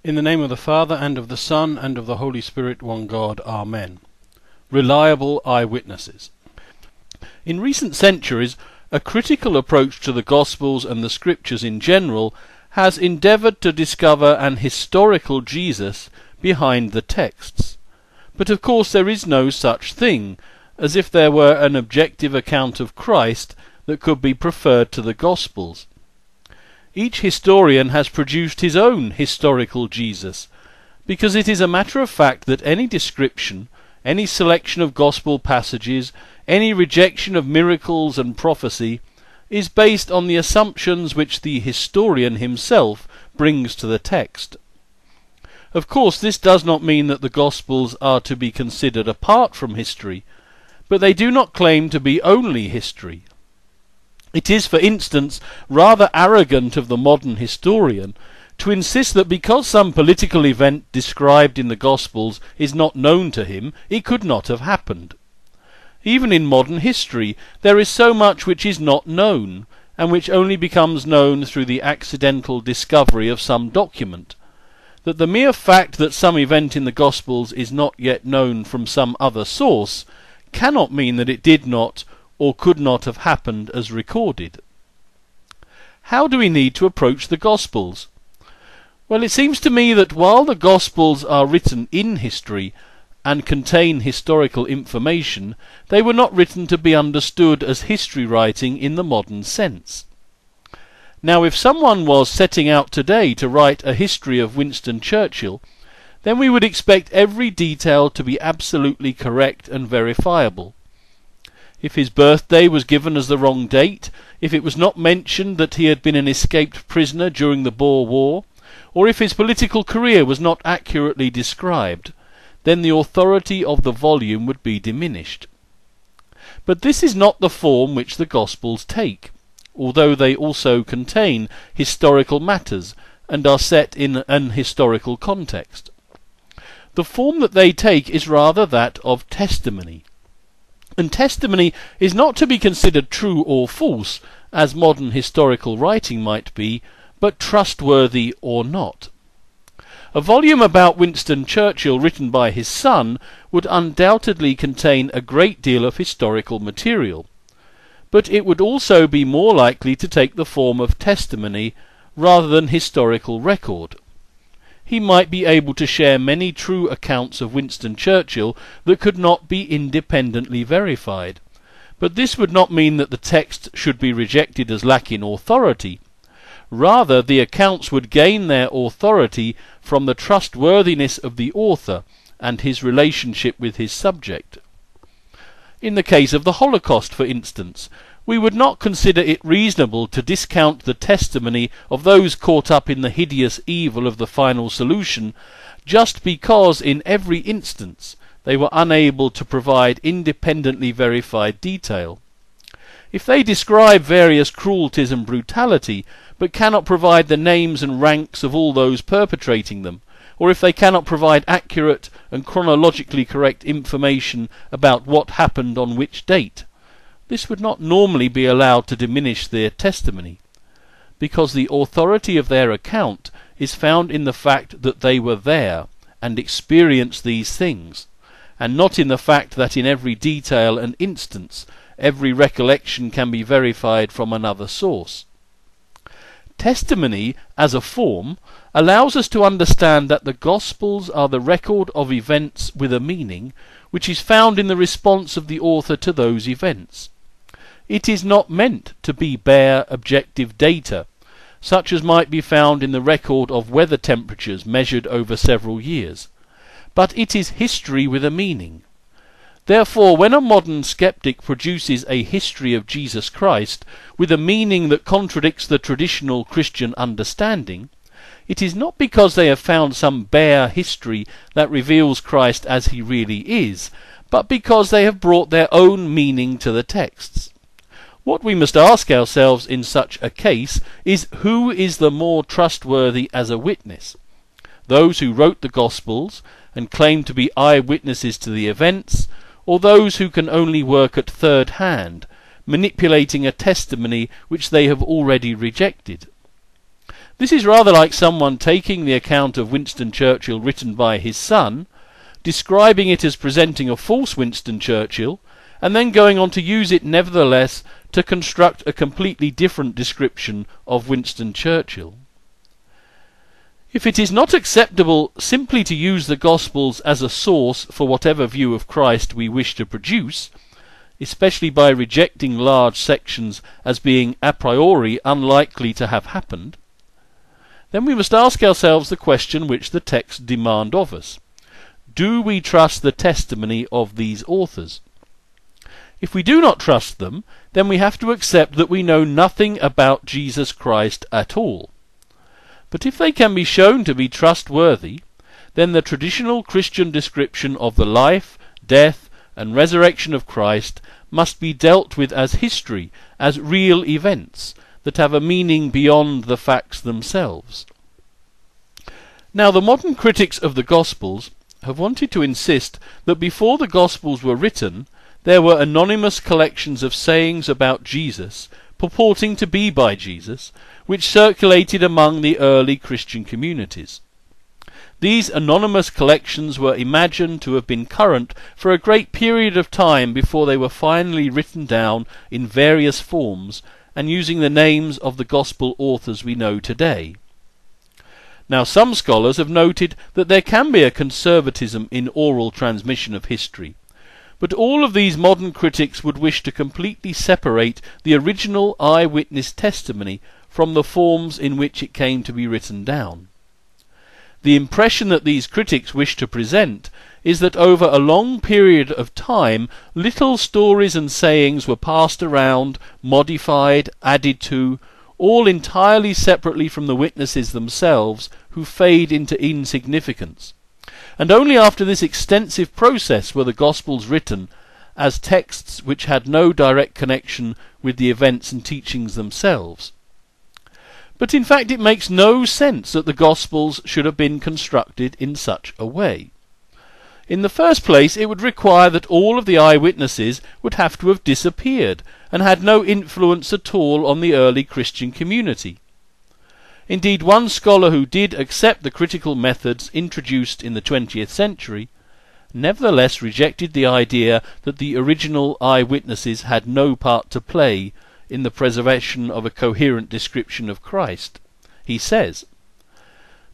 In the name of the Father, and of the Son, and of the Holy Spirit, one God. Amen. Reliable eyewitnesses. In recent centuries, a critical approach to the Gospels and the Scriptures in general has endeavoured to discover an historical Jesus behind the texts. But of course there is no such thing, as if there were an objective account of Christ that could be preferred to the Gospels. Each historian has produced his own historical Jesus, because it is a matter of fact that any description, any selection of Gospel passages, any rejection of miracles and prophecy is based on the assumptions which the historian himself brings to the text. Of course, this does not mean that the Gospels are to be considered apart from history, but they do not claim to be only history. It is, for instance, rather arrogant of the modern historian to insist that because some political event described in the Gospels is not known to him, it could not have happened. Even in modern history there is so much which is not known, and which only becomes known through the accidental discovery of some document, that the mere fact that some event in the Gospels is not yet known from some other source cannot mean that it did not or could not have happened as recorded. How do we need to approach the Gospels? Well, it seems to me that while the Gospels are written in history and contain historical information, they were not written to be understood as history writing in the modern sense. Now, if someone was setting out today to write a history of Winston Churchill, then we would expect every detail to be absolutely correct and verifiable. If his birthday was given as the wrong date, if it was not mentioned that he had been an escaped prisoner during the Boer War, or if his political career was not accurately described, then the authority of the volume would be diminished. But this is not the form which the Gospels take, although they also contain historical matters and are set in an historical context. The form that they take is rather that of testimony. And testimony is not to be considered true or false, as modern historical writing might be, but trustworthy or not. A volume about Winston Churchill written by his son would undoubtedly contain a great deal of historical material, but it would also be more likely to take the form of testimony rather than historical record. He might be able to share many true accounts of Winston Churchill that could not be independently verified, but this would not mean that the text should be rejected as lacking authority. Rather, the accounts would gain their authority from the trustworthiness of the author and his relationship with his subject. In the case of the Holocaust, for instance, we would not consider it reasonable to discount the testimony of those caught up in the hideous evil of the final solution just because in every instance they were unable to provide independently verified detail. If they describe various cruelties and brutality, but cannot provide the names and ranks of all those perpetrating them, or if they cannot provide accurate and chronologically correct information about what happened on which date, this would not normally be allowed to diminish their testimony, because the authority of their account is found in the fact that they were there and experienced these things, and not in the fact that in every detail and instance every recollection can be verified from another source. Testimony, as a form, allows us to understand that the Gospels are the record of events with a meaning, which is found in the response of the author to those events. It is not meant to be bare objective data, such as might be found in the record of weather temperatures measured over several years, but it is history with a meaning. Therefore, when a modern skeptic produces a history of Jesus Christ with a meaning that contradicts the traditional Christian understanding, it is not because they have found some bare history that reveals Christ as he really is, but because they have brought their own meaning to the texts. What we must ask ourselves in such a case is, who is the more trustworthy as a witness? Those who wrote the Gospels and claim to be eyewitnesses to the events, or those who can only work at third hand, manipulating a testimony which they have already rejected? This is rather like someone taking the account of Winston Churchill written by his son, describing it as presenting a false Winston Churchill, and then going on to use it nevertheless to construct a completely different description of Winston Churchill. If it is not acceptable simply to use the Gospels as a source for whatever view of Christ we wish to produce, especially by rejecting large sections as being a priori unlikely to have happened, then we must ask ourselves the question which the texts demand of us. Do we trust the testimony of these authors? If we do not trust them, then we have to accept that we know nothing about Jesus Christ at all. But if they can be shown to be trustworthy, then the traditional Christian description of the life, death, and resurrection of Christ must be dealt with as history, as real events that have a meaning beyond the facts themselves. Now, the modern critics of the Gospels have wanted to insist that before the Gospels were written, there were anonymous collections of sayings about Jesus, purporting to be by Jesus, which circulated among the early Christian communities. These anonymous collections were imagined to have been current for a great period of time before they were finally written down in various forms and using the names of the Gospel authors we know today. Now, some scholars have noted that there can be a conservatism in oral transmission of history, but all of these modern critics would wish to completely separate the original eyewitness testimony from the forms in which it came to be written down. The impression that these critics wish to present is that over a long period of time little stories and sayings were passed around, modified, added to, all entirely separately from the witnesses themselves, who fade into insignificance. And only after this extensive process were the Gospels written as texts which had no direct connection with the events and teachings themselves. But in fact it makes no sense that the Gospels should have been constructed in such a way. In the first place, it would require that all of the eyewitnesses would have to have disappeared and had no influence at all on the early Christian community. Indeed, one scholar who did accept the critical methods introduced in the 20th century nevertheless rejected the idea that the original eyewitnesses had no part to play in the preservation of a coherent description of Christ. He says,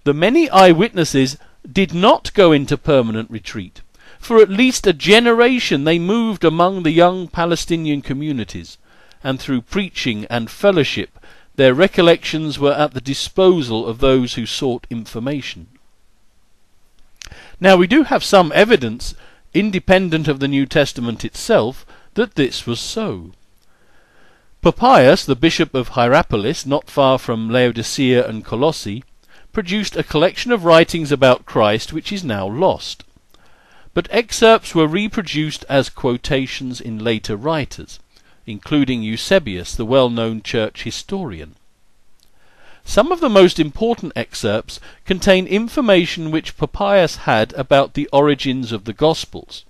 "The many eyewitnesses did not go into permanent retreat. For at least a generation they moved among the young Palestinian communities, and through preaching and fellowship their recollections were at the disposal of those who sought information." Now, we do have some evidence, independent of the New Testament itself, that this was so. Papias, the bishop of Hierapolis, not far from Laodicea and Colossae, produced a collection of writings about Christ which is now lost. But excerpts were reproduced as quotations in later writers, including Eusebius, the well-known church historian. Some of the most important excerpts contain information which Papias had about the origins of the Gospels.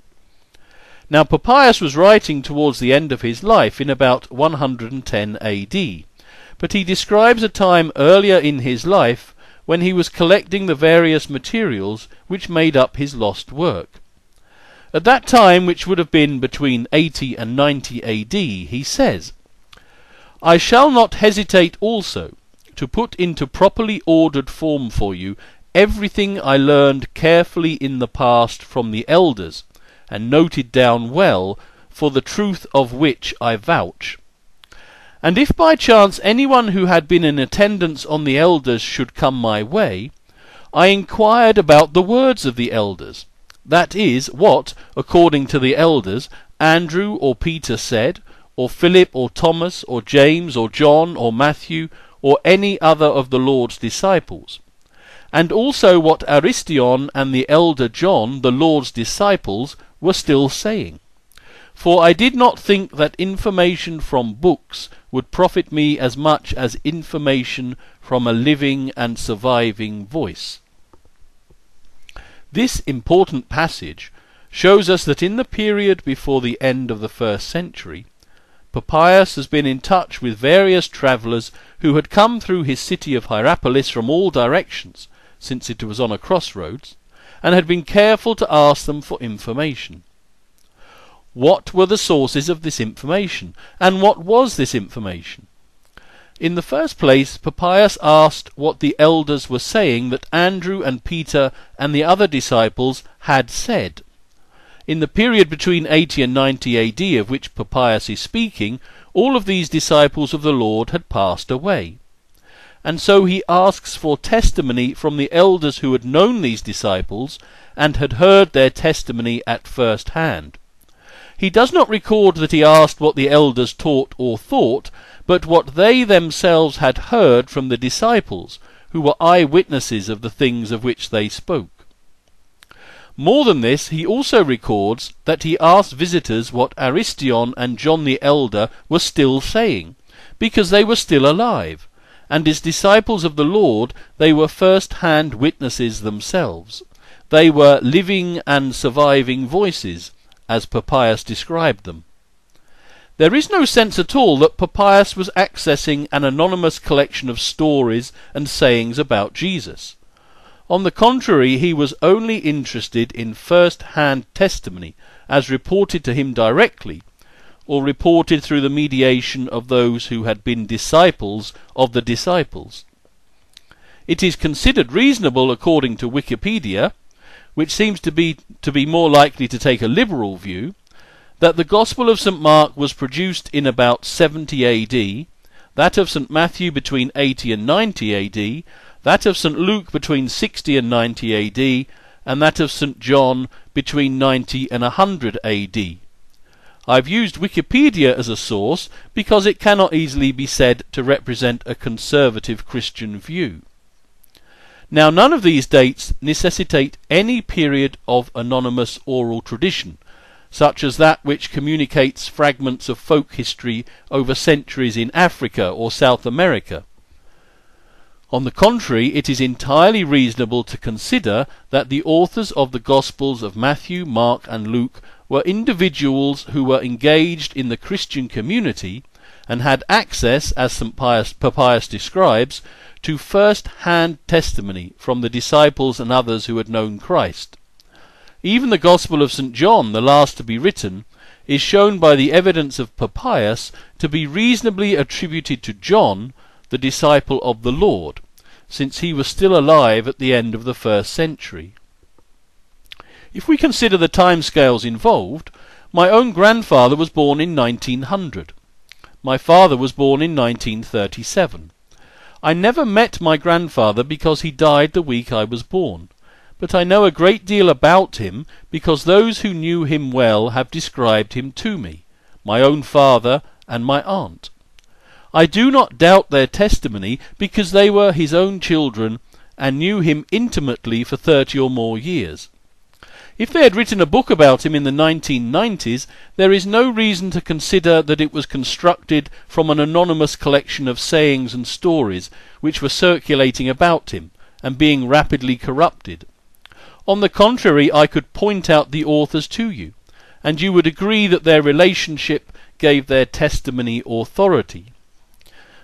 Now, Papias was writing towards the end of his life in about 110 AD, but he describes a time earlier in his life when he was collecting the various materials which made up his lost work. At that time, which would have been between 80 and 90 AD, he says, "I shall not hesitate also to put into properly ordered form for you everything I learned carefully in the past from the elders, and noted down well, for the truth of which I vouch. And if by chance anyone who had been in attendance on the elders should come my way, I inquired about the words of the elders, that is, what, according to the elders, Andrew or Peter said, or Philip or Thomas or James or John or Matthew or any other of the Lord's disciples, and also what Aristion and the elder John, the Lord's disciples, were still saying. For I did not think that information from books would profit me as much as information from a living and surviving voice." This important passage shows us that in the period before the end of the 1st century, Papias has been in touch with various travellers who had come through his city of Hierapolis from all directions, since it was on a crossroads, and had been careful to ask them for information. What were the sources of this information, and what was this information? In the first place, Papias asked what the elders were saying that Andrew and Peter and the other disciples had said. In the period between 80 and 90 AD of which Papias is speaking, all of these disciples of the Lord had passed away. And so he asks for testimony from the elders who had known these disciples and had heard their testimony at first hand. He does not record that he asked what the elders taught or thought, but what they themselves had heard from the disciples, who were eyewitnesses of the things of which they spoke. More than this, he also records that he asked visitors what Aristion and John the Elder were still saying, because they were still alive, and as disciples of the Lord they were first-hand witnesses themselves. They were living and surviving voices, as Papias described them. There is no sense at all that Papias was accessing an anonymous collection of stories and sayings about Jesus. On the contrary, he was only interested in first-hand testimony, as reported to him directly, or reported through the mediation of those who had been disciples of the disciples. It is considered reasonable, according to Wikipedia, which seems to be more likely to take a liberal view, that the Gospel of St. Mark was produced in about 70 AD, that of St. Matthew between 80 and 90 AD, that of St. Luke between 60 and 90 AD, and that of St. John between 90 and 100 AD. I've used Wikipedia as a source because it cannot easily be said to represent a conservative Christian view. Now, none of these dates necessitate any period of anonymous oral tradition, such as that which communicates fragments of folk history over centuries in Africa or South America. On the contrary, it is entirely reasonable to consider that the authors of the Gospels of Matthew, Mark, and Luke were individuals who were engaged in the Christian community and had access, as St. Papias describes, to first-hand testimony from the disciples and others who had known Christ. Even the Gospel of St. John, the last to be written, is shown by the evidence of Papias to be reasonably attributed to John, the disciple of the Lord, since he was still alive at the end of the 1st century. If we consider the timescales involved, my own grandfather was born in 1900. My father was born in 1937. I never met my grandfather because he died the week I was born, but I know a great deal about him because those who knew him well have described him to me, my own father and my aunt. I do not doubt their testimony because they were his own children and knew him intimately for 30 or more years. If they had written a book about him in the 1990s, there is no reason to consider that it was constructed from an anonymous collection of sayings and stories which were circulating about him and being rapidly corrupted. On the contrary, I could point out the authors to you, and you would agree that their relationship gave their testimony authority.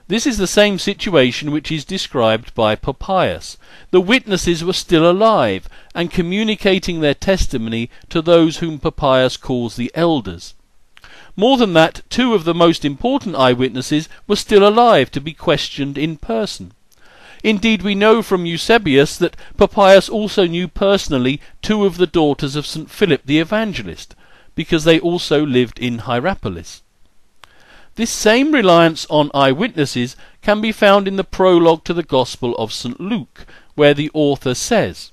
This is the same situation which is described by Papias. The witnesses were still alive and communicating their testimony to those whom Papias calls the elders. More than that, 2 of the most important eyewitnesses were still alive to be questioned in person. Indeed, we know from Eusebius that Papias also knew personally 2 of the daughters of St. Philip the Evangelist, because they also lived in Hierapolis. This same reliance on eyewitnesses can be found in the prologue to the Gospel of St. Luke, where the author says,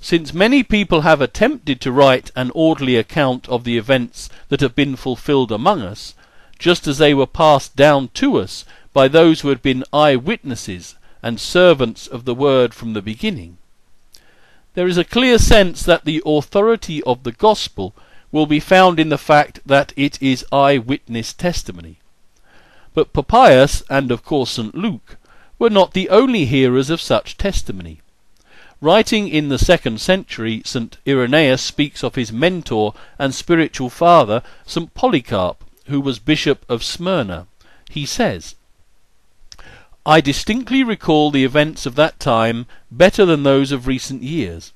"Since many people have attempted to write an orderly account of the events that have been fulfilled among us, just as they were passed down to us by those who had been eyewitnesses and servants of the word from the beginning," there is a clear sense that the authority of the Gospel will be found in the fact that it is eyewitness testimony. But Papias, and of course St. Luke, were not the only hearers of such testimony. Writing in the 2nd century, St. Irenaeus speaks of his mentor and spiritual father, St. Polycarp, who was Bishop of Smyrna, he says, "I distinctly recall the events of that time better than those of recent years,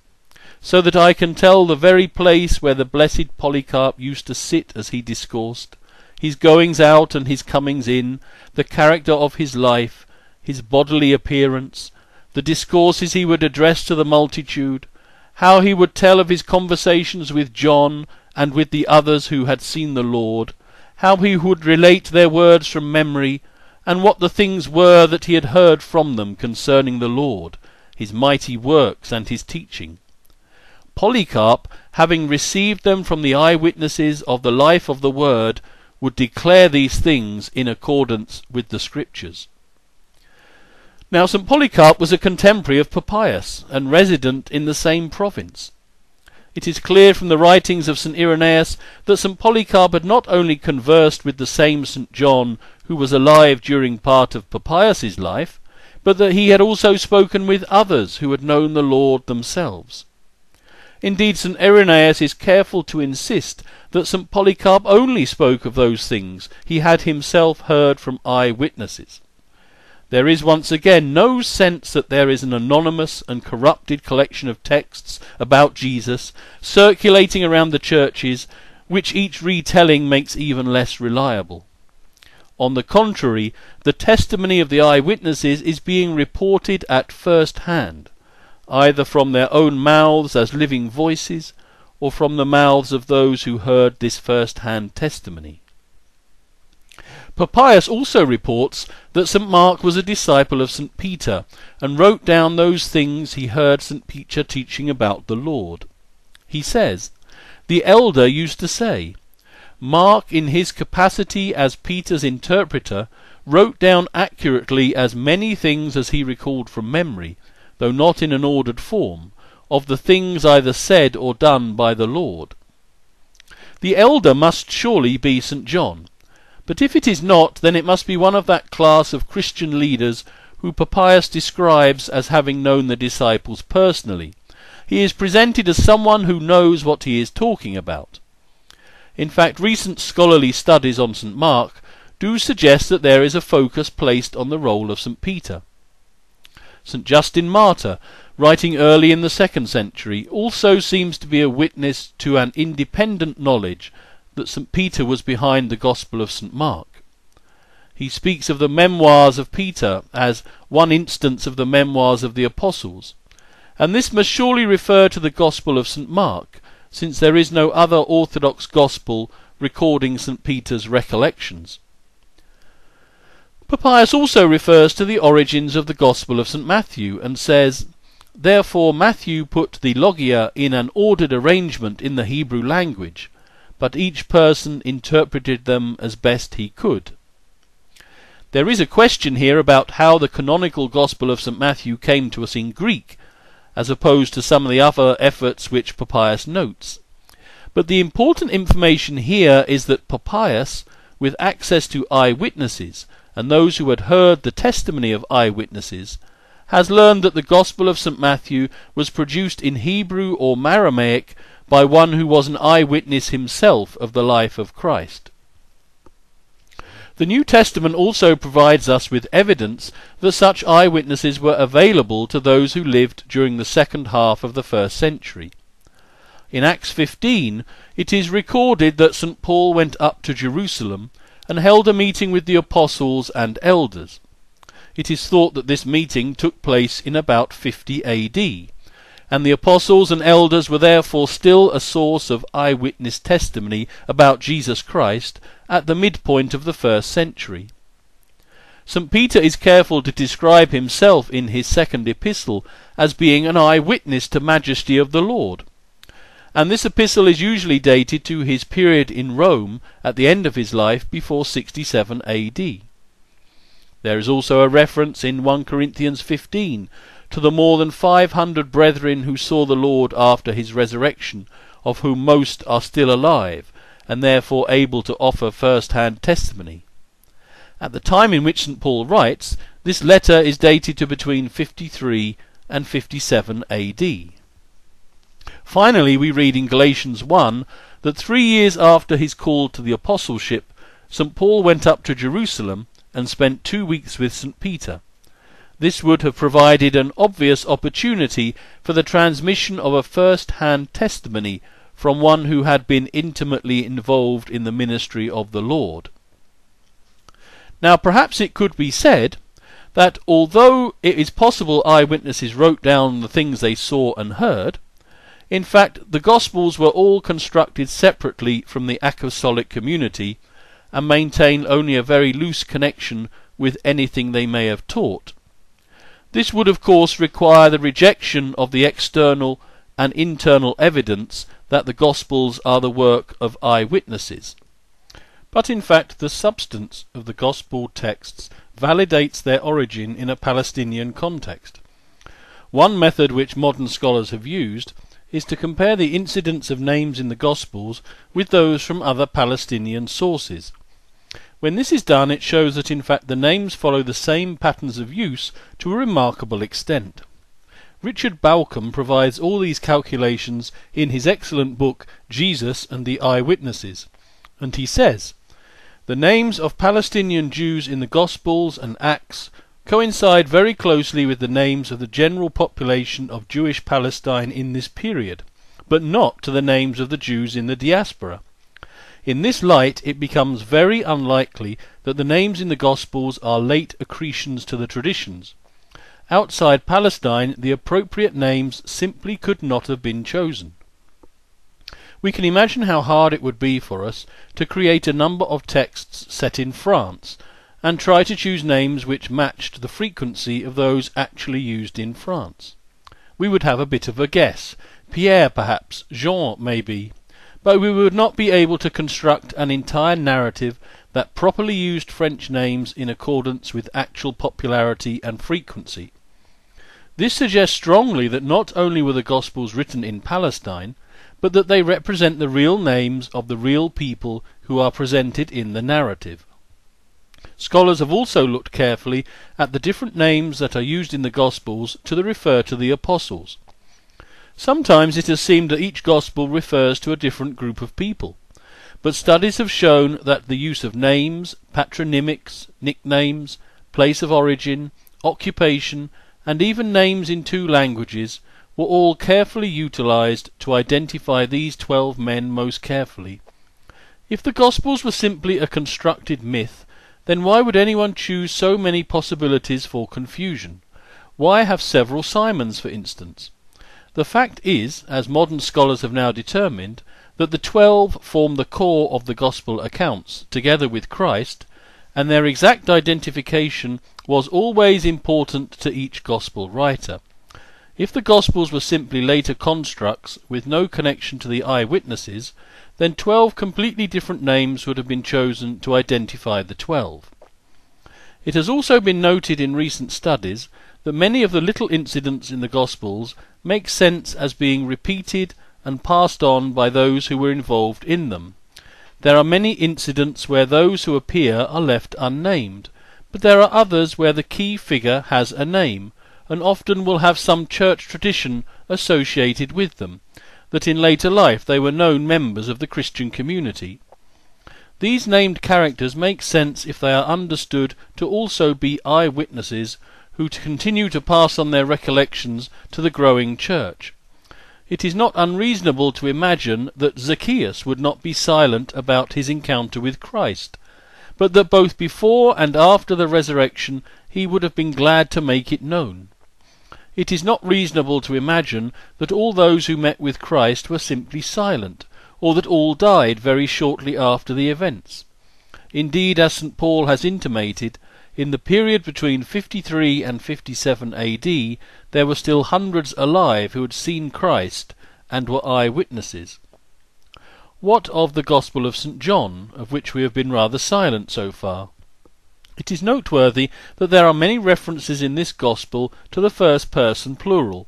so that I can tell the very place where the blessed Polycarp used to sit as he discoursed, his goings out and his comings in, the character of his life, his bodily appearance, the discourses he would address to the multitude, how he would tell of his conversations with John and with the others who had seen the Lord, how he would relate their words from memory, and what the things were that he had heard from them concerning the Lord, his mighty works and his teaching. Polycarp, having received them from the eyewitnesses of the life of the Word, would declare these things in accordance with the Scriptures." Now St. Polycarp was a contemporary of Papias, and resident in the same province. It is clear from the writings of St. Irenaeus that St. Polycarp had not only conversed with the same St. John, who was alive during part of Papias's life, but that he had also spoken with others who had known the Lord themselves. Indeed, St. Irenaeus is careful to insist that St. Polycarp only spoke of those things he had himself heard from eye-witnesses. There is once again no sense that there is an anonymous and corrupted collection of texts about Jesus circulating around the churches, which each retelling makes even less reliable. On the contrary, the testimony of the eyewitnesses is being reported at first hand, either from their own mouths as living voices, or from the mouths of those who heard this first-hand testimony. Papias also reports that St. Mark was a disciple of St. Peter, and wrote down those things he heard St. Peter teaching about the Lord. He says, "The elder used to say, Mark, in his capacity as Peter's interpreter, wrote down accurately as many things as he recalled from memory, though not in an ordered form, of the things either said or done by the Lord." The elder must surely be St. John, but if it is not, then it must be one of that class of Christian leaders who Papias describes as having known the disciples personally. He is presented as someone who knows what he is talking about. In fact, recent scholarly studies on St. Mark do suggest that there is a focus placed on the role of St. Peter. St. Justin Martyr, writing early in the 2nd century, also seems to be a witness to an independent knowledge that St. Peter was behind the Gospel of St. Mark. He speaks of the memoirs of Peter as one instance of the memoirs of the Apostles, and this must surely refer to the Gospel of St. Mark, since there is no other Orthodox Gospel recording St. Peter's recollections. Papias also refers to the origins of the Gospel of St. Matthew, and says, "Therefore Matthew put the logia in an ordered arrangement in the Hebrew language, but each person interpreted them as best he could." There is a question here about how the canonical Gospel of St. Matthew came to us in Greek, as opposed to some of the other efforts which Papias notes. But the important information here is that Papias, with access to eyewitnesses, and those who had heard the testimony of eyewitnesses, has learned that the Gospel of St. Matthew was produced in Hebrew or Aramaic by one who was an eyewitness himself of the life of Christ. The New Testament also provides us with evidence that such eyewitnesses were available to those who lived during the second half of the 1st century. In Acts 15, it is recorded that St. Paul went up to Jerusalem and held a meeting with the apostles and elders. It is thought that this meeting took place in about 50 AD, and the apostles and elders were therefore still a source of eyewitness testimony about Jesus Christ at the midpoint of the 1st century. St. Peter is careful to describe himself in his 2nd epistle as being an eyewitness to majesty of the Lord, and this epistle is usually dated to his period in Rome at the end of his life before 67 AD. There is also a reference in 1 Corinthians 15 to the more than 500 brethren who saw the Lord after his resurrection, of whom most are still alive, and therefore able to offer first-hand testimony. At the time in which St. Paul writes, this letter is dated to between 53 and 57 AD. Finally, we read in Galatians 1 that 3 years after his call to the apostleship, St. Paul went up to Jerusalem and spent 2 weeks with St. Peter. This would have provided an obvious opportunity for the transmission of a first-hand testimony from one who had been intimately involved in the ministry of the Lord. Now perhaps it could be said that although it is possible eyewitnesses wrote down the things they saw and heard, in fact the Gospels were all constructed separately from the apostolic community and maintain only a very loose connection with anything they may have taught. This would of course require the rejection of the external and internal evidence that the Gospels are the work of eyewitnesses. But in fact the substance of the Gospel texts validates their origin in a Palestinian context. One method which modern scholars have used is to compare the incidents of names in the Gospels with those from other Palestinian sources. When this is done, it shows that in fact the names follow the same patterns of use to a remarkable extent. Richard Balcombe provides all these calculations in his excellent book Jesus and the Eyewitnesses, and he says, "The names of Palestinian Jews in the Gospels and Acts coincide very closely with the names of the general population of Jewish Palestine in this period, but not to the names of the Jews in the diaspora. In this light it becomes very unlikely that the names in the Gospels are late accretions to the traditions. Outside Palestine the appropriate names simply could not have been chosen." We can imagine how hard it would be for us to create a number of texts set in France and try to choose names which matched the frequency of those actually used in France. We would have a bit of a guess. Pierre perhaps, Jean maybe, but we would not be able to construct an entire narrative that properly used French names in accordance with actual popularity and frequency. This suggests strongly that not only were the Gospels written in Palestine, but that they represent the real names of the real people who are presented in the narrative. Scholars have also looked carefully at the different names that are used in the Gospels to refer to the Apostles. Sometimes it has seemed that each Gospel refers to a different group of people, but studies have shown that the use of names, patronymics, nicknames, place of origin, occupation, and even names in 2 languages were all carefully utilized to identify these 12 men most carefully. If the Gospels were simply a constructed myth, then why would anyone choose so many possibilities for confusion? Why have several Simons, for instance? The fact is, as modern scholars have now determined, that the 12 form the core of the Gospel accounts, together with Christ, and their exact identification was always important to each Gospel writer. If the Gospels were simply later constructs with no connection to the eyewitnesses, then 12 completely different names would have been chosen to identify the 12. It has also been noted in recent studies that many of the little incidents in the Gospels make sense as being repeated and passed on by those who were involved in them. There are many incidents where those who appear are left unnamed, but there are others where the key figure has a name, and often will have some church tradition associated with them, that in later life they were known members of the Christian community. These named characters make sense if they are understood to also be eyewitnesses who continue to pass on their recollections to the growing church. It is not unreasonable to imagine that Zacchaeus would not be silent about his encounter with Christ, but that both before and after the resurrection he would have been glad to make it known. It is not reasonable to imagine that all those who met with Christ were simply silent, or that all died very shortly after the events. Indeed, as St. Paul has intimated, in the period between 53 and 57 AD there were still hundreds alive who had seen Christ and were eyewitnesses. What of the Gospel of St. John, of which we have been rather silent so far? It is noteworthy that there are many references in this Gospel to the first person plural.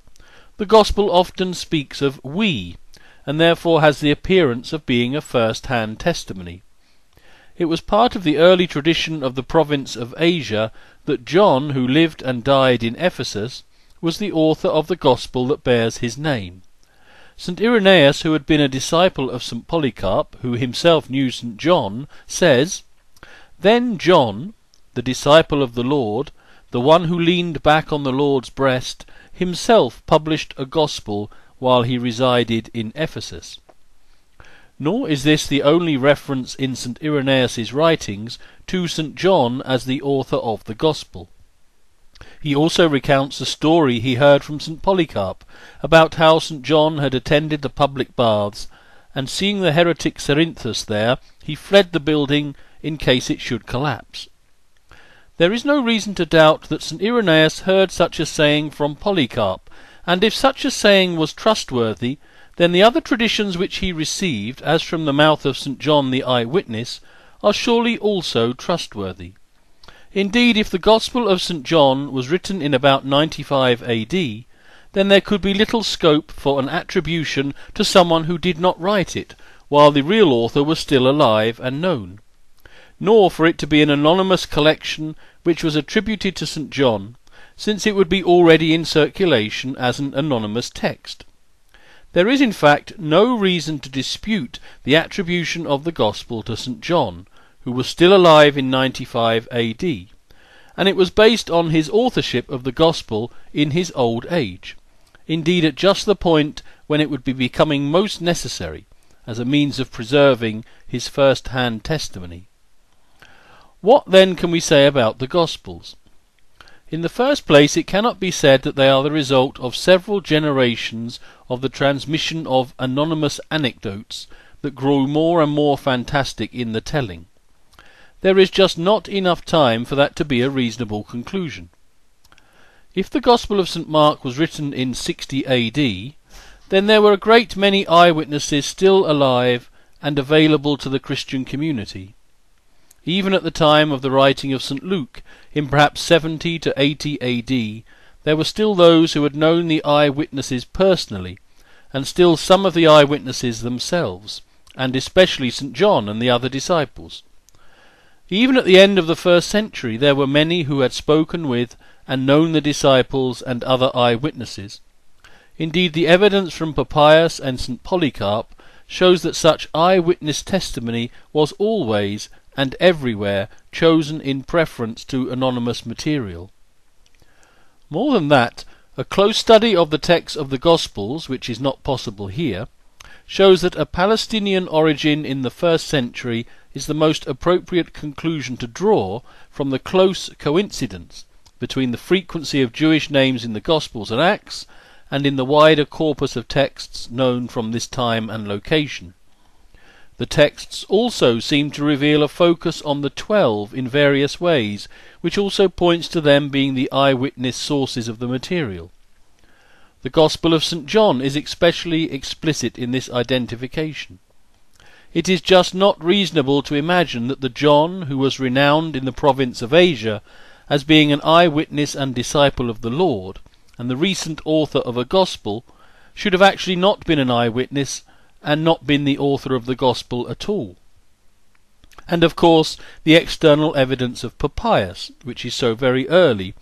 The Gospel often speaks of we, and therefore has the appearance of being a first-hand testimony. It was part of the early tradition of the province of Asia that John, who lived and died in Ephesus, was the author of the Gospel that bears his name. St. Irenaeus, who had been a disciple of St. Polycarp, who himself knew St. John, says, Then John, the disciple of the Lord, the one who leaned back on the Lord's breast, himself published a gospel while he resided in Ephesus. Nor is this the only reference in St. Irenaeus's writings to St. John as the author of the gospel. He also recounts a story he heard from St. Polycarp about how St. John had attended the public baths, and seeing the heretic Cerinthus there, he fled the building in case it should collapse. There is no reason to doubt that St. Irenaeus heard such a saying from Polycarp, and if such a saying was trustworthy, then the other traditions which he received, as from the mouth of St. John the eyewitness, are surely also trustworthy. Indeed, if the Gospel of St. John was written in about 95 AD, then there could be little scope for an attribution to someone who did not write it, while the real author was still alive and known, nor for it to be an anonymous collection which was attributed to St. John, since it would be already in circulation as an anonymous text. There is in fact no reason to dispute the attribution of the Gospel to St. John, who was still alive in 95 AD, and it was based on his authorship of the Gospel in his old age, indeed at just the point when it would be becoming most necessary as a means of preserving his first-hand testimony. What then can we say about the Gospels? In the first place, it cannot be said that they are the result of several generations of the transmission of anonymous anecdotes that grew more and more fantastic in the telling. There is just not enough time for that to be a reasonable conclusion. If the Gospel of St. Mark was written in 60 AD, then there were a great many eyewitnesses still alive and available to the Christian community. Even at the time of the writing of St. Luke, in perhaps 70 to 80 AD, there were still those who had known the eyewitnesses personally, and still some of the eyewitnesses themselves, and especially St. John and the other disciples. Even at the end of the first century there were many who had spoken with and known the disciples and other eyewitnesses. Indeed, the evidence from Papias and St. Polycarp shows that such eyewitness testimony was always and everywhere chosen in preference to anonymous material. More than that, a close study of the texts of the Gospels, which is not possible here, shows that a Palestinian origin in the first century is the most appropriate conclusion to draw from the close coincidence between the frequency of Jewish names in the Gospels and Acts and in the wider corpus of texts known from this time and location. The texts also seem to reveal a focus on the 12 in various ways, which also points to them being the eyewitness sources of the material. The Gospel of St. John is especially explicit in this identification. It is just not reasonable to imagine that the John who was renowned in the province of Asia as being an eyewitness and disciple of the Lord, and the recent author of a Gospel, should have actually not been an eyewitness and not been the author of the Gospel at all. And of course the external evidence of Papias, which is so very early,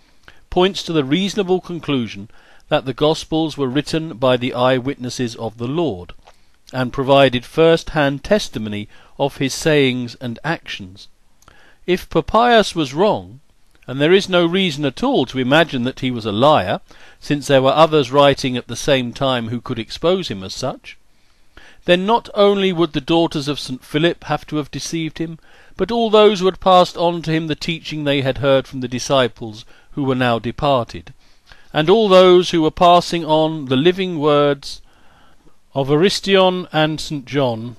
points to the reasonable conclusion that the Gospels were written by the eyewitnesses of the Lord, and provided first-hand testimony of his sayings and actions. If Papias was wrong, and there is no reason at all to imagine that he was a liar, since there were others writing at the same time who could expose him as such, then not only would the daughters of St. Philip have to have deceived him, but all those who had passed on to him the teaching they had heard from the disciples who were now departed, and all those who were passing on the living words of Aristion and St. John.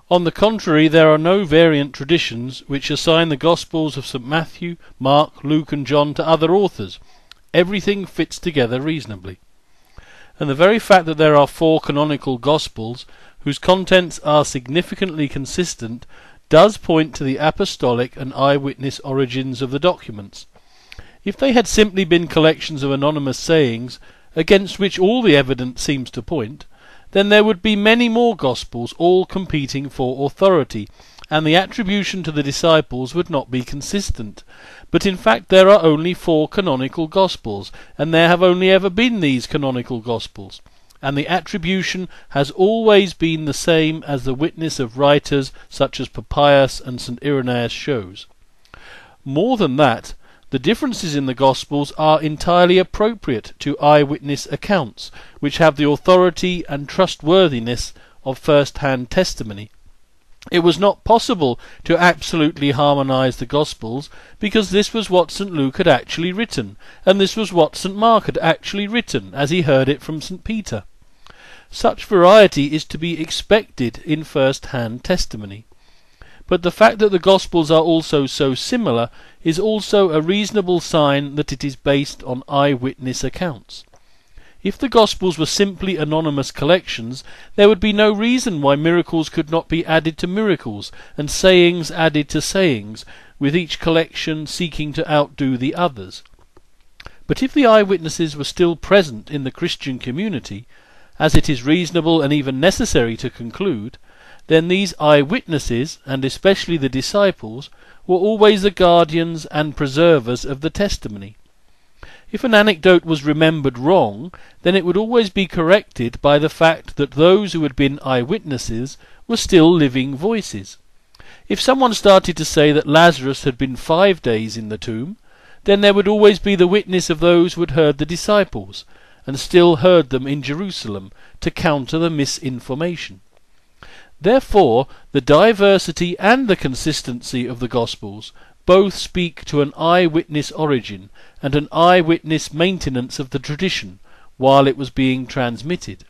On the contrary, there are no variant traditions which assign the Gospels of St. Matthew, Mark, Luke and John to other authors. Everything fits together reasonably. And the very fact that there are 4 canonical Gospels, whose contents are significantly consistent, does point to the apostolic and eyewitness origins of the documents. If they had simply been collections of anonymous sayings, against which all the evidence seems to point, then there would be many more Gospels all competing for authority, and the attribution to the disciples would not be consistent. But in fact there are only 4 canonical Gospels, and there have only ever been these canonical Gospels, and the attribution has always been the same as the witness of writers such as Papias and St. Irenaeus shows. More than that, the differences in the Gospels are entirely appropriate to eyewitness accounts, which have the authority and trustworthiness of first-hand testimony. It was not possible to absolutely harmonize the Gospels, because this was what St. Luke had actually written, and this was what St. Mark had actually written, as he heard it from St. Peter. Such variety is to be expected in first-hand testimony. But the fact that the Gospels are also so similar is also a reasonable sign that it is based on eyewitness accounts. If the Gospels were simply anonymous collections, there would be no reason why miracles could not be added to miracles, and sayings added to sayings, with each collection seeking to outdo the others. But if the eyewitnesses were still present in the Christian community, as it is reasonable and even necessary to conclude, then these eyewitnesses, and especially the disciples, were always the guardians and preservers of the testimony. If an anecdote was remembered wrong, then it would always be corrected by the fact that those who had been eyewitnesses were still living voices. If someone started to say that Lazarus had been 5 days in the tomb, then there would always be the witness of those who had heard the disciples, and still heard them in Jerusalem, to counter the misinformation. Therefore, the diversity and the consistency of the Gospels both speak to an eyewitness origin and an eyewitness maintenance of the tradition while it was being transmitted.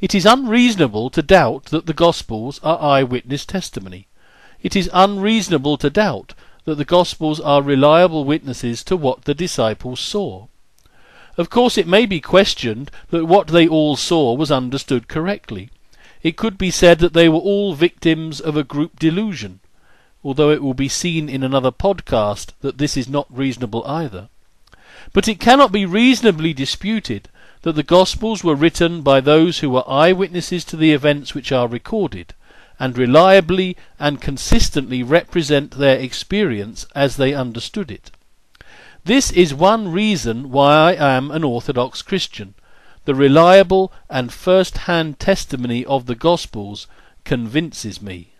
It is unreasonable to doubt that the Gospels are eyewitness testimony. It is unreasonable to doubt that the Gospels are reliable witnesses to what the disciples saw. Of course, it may be questioned that what they all saw was understood correctly. It could be said that they were all victims of a group delusion, although it will be seen in another podcast that this is not reasonable either. But it cannot be reasonably disputed that the Gospels were written by those who were eyewitnesses to the events which are recorded, and reliably and consistently represent their experience as they understood it. This is one reason why I am an Orthodox Christian. The reliable and first-hand testimony of the Gospels convinces me.